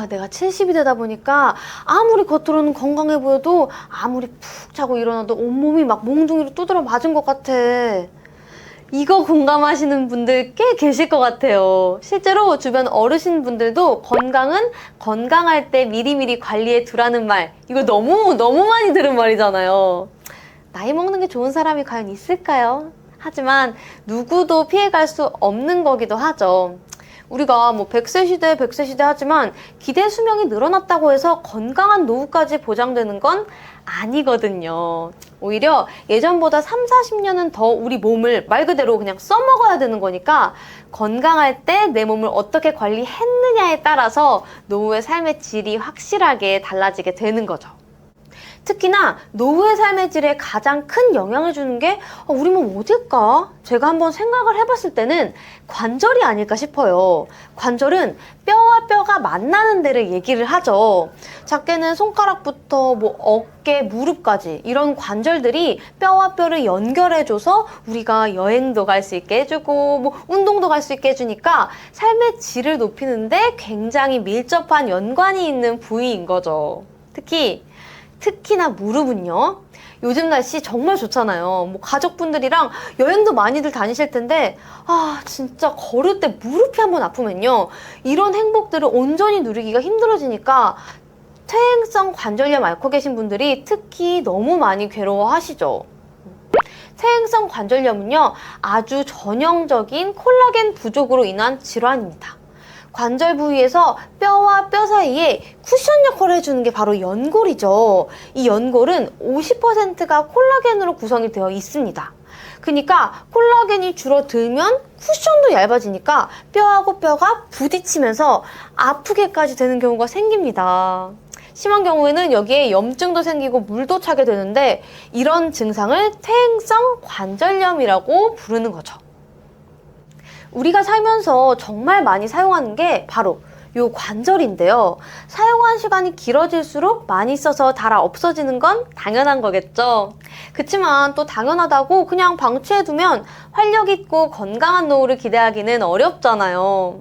내가 70이 되다 보니까 아무리 겉으로는 건강해 보여도 아무리 푹 자고 일어나도 온몸이 막 몽둥이로 두드려 맞은 것 같아. 이거 공감하시는 분들 꽤 계실 것 같아요. 실제로 주변 어르신분들도 건강은 건강할 때 미리미리 관리해 두라는 말, 이거 너무 많이 들은 말이잖아요. 나이 먹는 게 좋은 사람이 과연 있을까요? 하지만 누구도 피해갈 수 없는 거기도 하죠. 우리가 100세 시대, 100세 시대 하지만 기대 수명이 늘어났다고 해서 건강한 노후까지 보장되는 건 아니거든요. 오히려 예전보다 3, 40년은 더 우리 몸을 말 그대로 그냥 써먹어야 되는 거니까 건강할 때 내 몸을 어떻게 관리했느냐에 따라서 노후의 삶의 질이 확실하게 달라지게 되는 거죠. 특히나 노후의 삶의 질에 가장 큰 영향을 주는 게 우리 몸 어딜까? 제가 한번 생각을 해봤을 때는 관절이 아닐까 싶어요. 관절은 뼈와 뼈가 만나는 데를 얘기를 하죠. 작게는 손가락부터 어깨, 무릎까지 이런 관절들이 뼈와 뼈를 연결해줘서 우리가 여행도 갈 수 있게 해주고 운동도 갈 수 있게 해주니까 삶의 질을 높이는데 굉장히 밀접한 연관이 있는 부위인 거죠. 특히나 무릎은요. 요즘 날씨 정말 좋잖아요. 가족분들이랑 여행도 많이들 다니실 텐데 진짜 걸을 때 무릎이 한번 아프면요. 이런 행복들을 온전히 누리기가 힘들어지니까 퇴행성 관절염 앓고 계신 분들이 특히 너무 많이 괴로워하시죠. 퇴행성 관절염은요. 아주 전형적인 콜라겐 부족으로 인한 질환입니다. 관절 부위에서 뼈와 뼈 사이에 쿠션 역할을 해주는 게 바로 연골이죠. 이 연골은 50%가 콜라겐으로 구성이 되어 있습니다. 그러니까 콜라겐이 줄어들면 쿠션도 얇아지니까 뼈하고 뼈가 부딪히면서 아프게까지 되는 경우가 생깁니다. 심한 경우에는 여기에 염증도 생기고 물도 차게 되는데 이런 증상을 퇴행성 관절염이라고 부르는 거죠. 우리가 살면서 정말 많이 사용하는 게 바로 요 관절인데요. 사용한 시간이 길어질수록 많이 써서 닳아 없어지는 건 당연한 거겠죠. 그치만 또 당연하다고 그냥 방치해두면 활력 있고 건강한 노후를 기대하기는 어렵잖아요.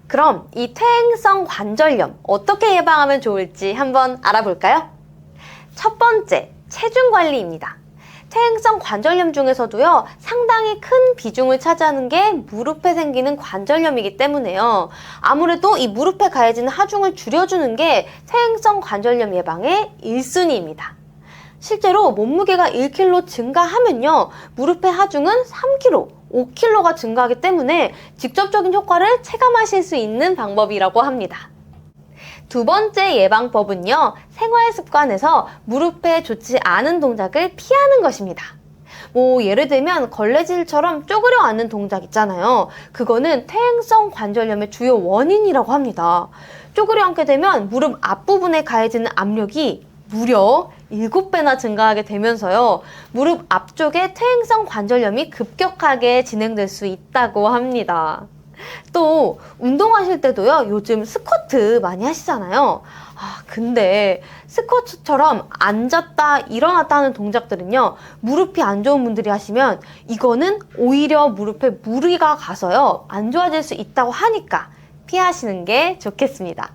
그럼 이 퇴행성 관절염 어떻게 예방하면 좋을지 한번 알아볼까요? 첫 번째, 체중 관리입니다. 퇴행성 관절염 중에서도요, 상당히 큰 비중을 차지하는 게 무릎에 생기는 관절염이기 때문에요. 아무래도 이 무릎에 가해지는 하중을 줄여주는 게 퇴행성 관절염 예방의 1순위입니다. 실제로 몸무게가 1kg 증가하면요, 무릎의 하중은 3kg, 5kg가 증가하기 때문에 직접적인 효과를 체감하실 수 있는 방법이라고 합니다. 두 번째 예방법은요, 생활 습관에서 무릎에 좋지 않은 동작을 피하는 것입니다. 예를 들면 걸레질처럼 쪼그려 앉는 동작 있잖아요. 그거는 퇴행성 관절염의 주요 원인이라고 합니다. 쪼그려 앉게 되면 무릎 앞부분에 가해지는 압력이 무려 7배나 증가하게 되면서요, 무릎 앞쪽에 퇴행성 관절염이 급격하게 진행될 수 있다고 합니다. 또 운동하실 때도요, 요즘 스쿼트 많이 하시잖아요. 근데 스쿼트처럼 앉았다 일어났다 하는 동작들은요, 무릎이 안 좋은 분들이 하시면 이거는 오히려 무릎에 무리가 가서요, 안 좋아질 수 있다고 하니까 피하시는 게 좋겠습니다.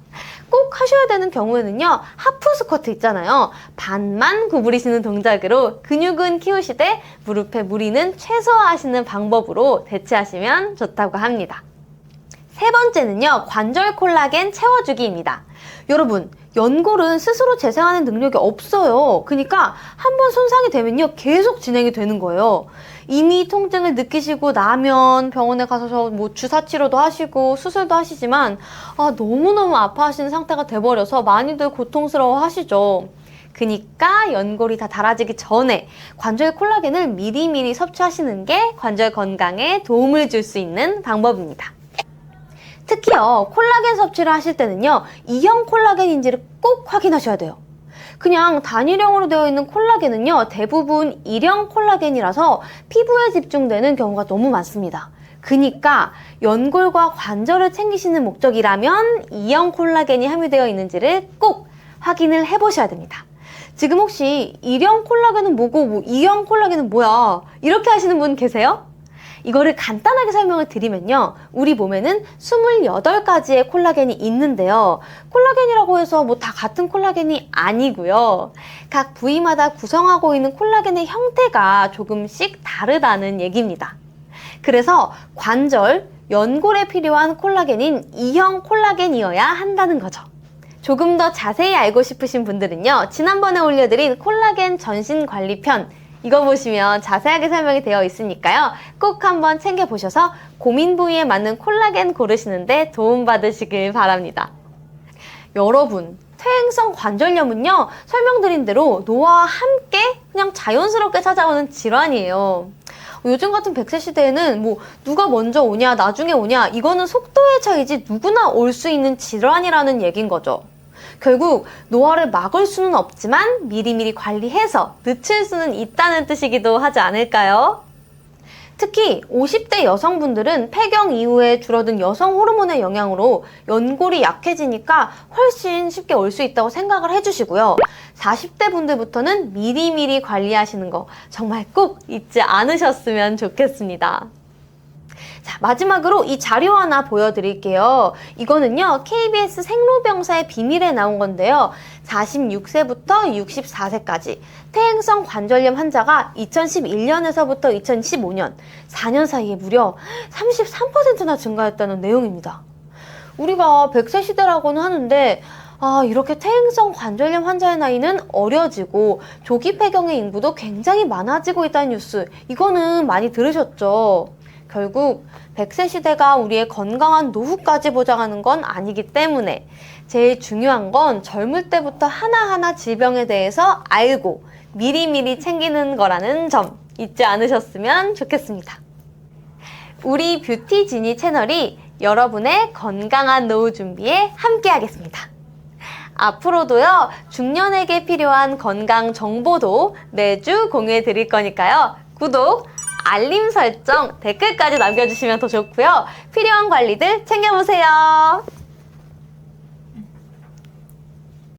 꼭 하셔야 되는 경우에는요, 하프 스쿼트 있잖아요. 반만 구부리시는 동작으로 근육은 키우시되 무릎에 무리는 최소화하시는 방법으로 대체하시면 좋다고 합니다. 세 번째는요, 관절 콜라겐 채워주기입니다. 여러분, 연골은 스스로 재생하는 능력이 없어요. 그러니까 한번 손상이 되면요, 계속 진행이 되는 거예요. 이미 통증을 느끼시고 나면 병원에 가서 주사 치료도 하시고 수술도 하시지만 너무너무 아파하시는 상태가 돼버려서 많이들 고통스러워 하시죠. 그니까 연골이 다 닳아지기 전에 관절 콜라겐을 미리미리 섭취하시는 게 관절 건강에 도움을 줄 수 있는 방법입니다. 특히요, 콜라겐 섭취를 하실 때는요, E형 콜라겐인지를 꼭 확인하셔야 돼요. 그냥 단일형으로 되어 있는 콜라겐은요, 대부분 1형 콜라겐이라서 피부에 집중되는 경우가 너무 많습니다. 그니까 연골과 관절을 챙기시는 목적이라면 2형 콜라겐이 함유되어 있는지를 꼭 확인을 해보셔야 됩니다. 지금 혹시 1형 콜라겐은 뭐고 2형 콜라겐은 뭐야? 이렇게 하시는 분 계세요? 이거를 간단하게 설명을 드리면요. 우리 몸에는 28가지의 콜라겐이 있는데요. 콜라겐이라고 해서 뭐 다 같은 콜라겐이 아니고요. 각 부위마다 구성하고 있는 콜라겐의 형태가 조금씩 다르다는 얘기입니다. 그래서 관절, 연골에 필요한 콜라겐인 E형 콜라겐이어야 한다는 거죠. 조금 더 자세히 알고 싶으신 분들은요. 지난번에 올려드린 콜라겐 전신관리편 이거 보시면 자세하게 설명이 되어 있으니까요. 꼭 한번 챙겨보셔서 고민 부위에 맞는 콜라겐 고르시는데 도움받으시길 바랍니다. 여러분, 퇴행성 관절염은요. 설명드린 대로 노화와 함께 그냥 자연스럽게 찾아오는 질환이에요. 요즘 같은 100세 시대에는 뭐 누가 먼저 오냐 나중에 오냐 이거는 속도의 차이지 누구나 올 수 있는 질환이라는 얘기인 거죠. 결국 노화를 막을 수는 없지만 미리미리 관리해서 늦출 수는 있다는 뜻이기도 하지 않을까요? 특히 50대 여성분들은 폐경 이후에 줄어든 여성 호르몬의 영향으로 연골이 약해지니까 훨씬 쉽게 올 수 있다고 생각을 해주시고요. 40대 분들부터는 미리미리 관리하시는 거 정말 꼭 잊지 않으셨으면 좋겠습니다. 자, 마지막으로 이 자료 하나 보여드릴게요. 이거는요, KBS 생로병사의 비밀에 나온 건데요. 46세부터 64세까지 퇴행성 관절염 환자가 2011년에서부터 2015년 4년 사이에 무려 33%나 증가했다는 내용입니다. 우리가 100세 시대라고는 하는데 이렇게 퇴행성 관절염 환자의 나이는 어려지고 조기 폐경의 인구도 굉장히 많아지고 있다는 뉴스, 이거는 많이 들으셨죠? 결국 100세 시대가 우리의 건강한 노후까지 보장하는 건 아니기 때문에 제일 중요한 건 젊을 때부터 하나하나 질병에 대해서 알고 미리미리 챙기는 거라는 점 잊지 않으셨으면 좋겠습니다. 우리 뷰티지니 채널이 여러분의 건강한 노후 준비에 함께 하겠습니다. 앞으로도요, 중년에게 필요한 건강 정보도 매주 공유해 드릴 거니까요. 구독, 알림 설정, 댓글까지 남겨주시면 더 좋고요. 필요한 관리들 챙겨보세요.